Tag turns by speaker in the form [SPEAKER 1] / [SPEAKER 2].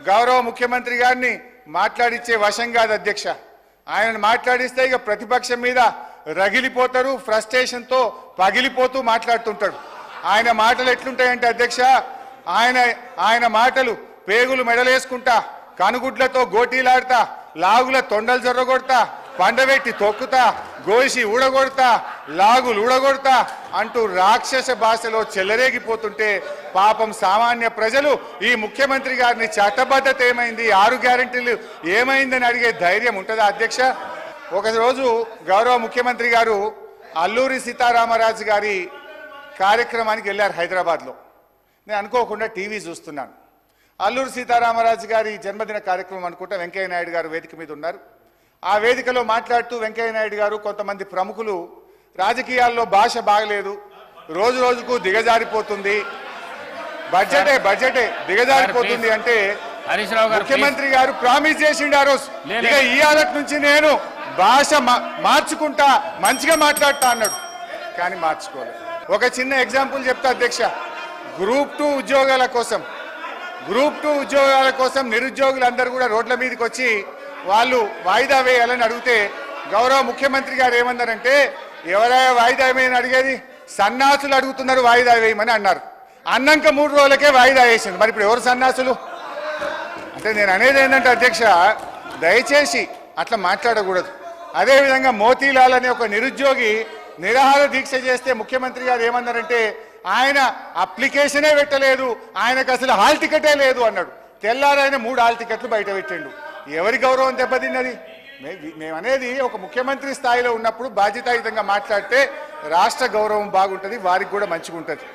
[SPEAKER 1] గౌరవ ముఖ్యమంత్రి గారిని మాట్లాడిచ్చే వశం కాదు అధ్యక్ష. ఆయనను మాట్లాడిస్తే ఇక ప్రతిపక్షం మీద రగిలిపోతారు, ఫ్రస్ట్రేషన్తో పగిలిపోతూ మాట్లాడుతుంటాడు. ఆయన మాటలు ఎట్లుంటాయంటే అధ్యక్ష, ఆయన మాటలు పేగులు మెడలేసుకుంటా, కనుగుడ్లతో గోటీలాడతా, లాగుల తొండలు జొర్రగొడతా, పండబెట్టి తొక్కుతా, గోసి ఊడగొడతా, లాగులు ఊడగొడతా అంటూ రాక్షస భాషలో చెలరేగిపోతుంటే పాపం సామాన్య ప్రజలు ఈ ముఖ్యమంత్రి గారిని చట్టబద్ధత ఏమైంది, 6 గ్యారెంటీలు ఏమైందని అడిగే ధైర్యం ఉంటుందా అధ్యక్ష? ఒకరోజు గౌరవ ముఖ్యమంత్రి గారు అల్లూరి సీతారామరాజు గారి కార్యక్రమానికి వెళ్ళారు హైదరాబాద్లో. నేను అనుకోకుండా టీవీ చూస్తున్నాను. అల్లూరి సీతారామరాజు గారి జన్మదిన కార్యక్రమం అనుకుంటా వెంకయ్య నాయుడు గారు వేదిక మీద ఉన్నారు. ఆ వేదికలో మాట్లాడుతూ వెంకయ్య నాయుడు గారు కొంతమంది ప్రముఖులు రాజకీయాల్లో భాష బాగలేదు, రోజు రోజుకు దిగజారిపోతుంది, బడ్జెటే దిగజారిపోతుంది అంటే ముఖ్యమంత్రి గారు ప్రామిస్ చేసిండు ఆ రోజు, ఇక ఈ ఆలటి నుంచి నేను భాష మార్చుకుంటా, మంచిగా మాట్లాడతా అన్నాడు. కానీ మార్చుకోలేదు. ఒక చిన్న ఎగ్జాంపుల్ చెప్తా అధ్యక్ష. గ్రూప్ 2 ఉద్యోగాల కోసం నిరుద్యోగులందరూ కూడా రోడ్ల మీదకి వచ్చి వాళ్ళు వాయిదా వేయాలని అడిగితే గౌరవ ముఖ్యమంత్రి గారు ఏమన్నారంటే, ఎవరైనా వాయిదా వేయమని అడిగేది, సన్నాసులు అడుగుతున్నారు వాయిదా వేయమని అన్నారు. అన్నాక 3 రోజులకే వాయిదా వేసింది. మరి ఇప్పుడు ఎవరు సన్నాసులు అంటే? నేను అనేది ఏంటంటే అధ్యక్ష, దయచేసి అట్లా మాట్లాడకూడదు. అదేవిధంగా మోతీలాల్ అనే ఒక నిరుద్యోగి నిరాహార దీక్ష చేస్తే ముఖ్యమంత్రి గారు ఏమన్నారంటే, ఆయన అప్లికేషనే పెట్టలేదు, ఆయనకు అసలు హాల్ టికెటే లేదు అన్నాడు. తెల్లారైన 3 హాల్ టికెట్లు బయట పెట్టిండు. ఎవరి గౌరవం దెబ్బతిన్నది? మేమనేది ఒక ముఖ్యమంత్రి స్థాయిలో ఉన్నప్పుడు బాధ్యతాయుతంగా మాట్లాడితే రాష్ట్ర గౌరవం బాగుంటుంది, వారికి కూడా మంచిగా ఉంటుంది.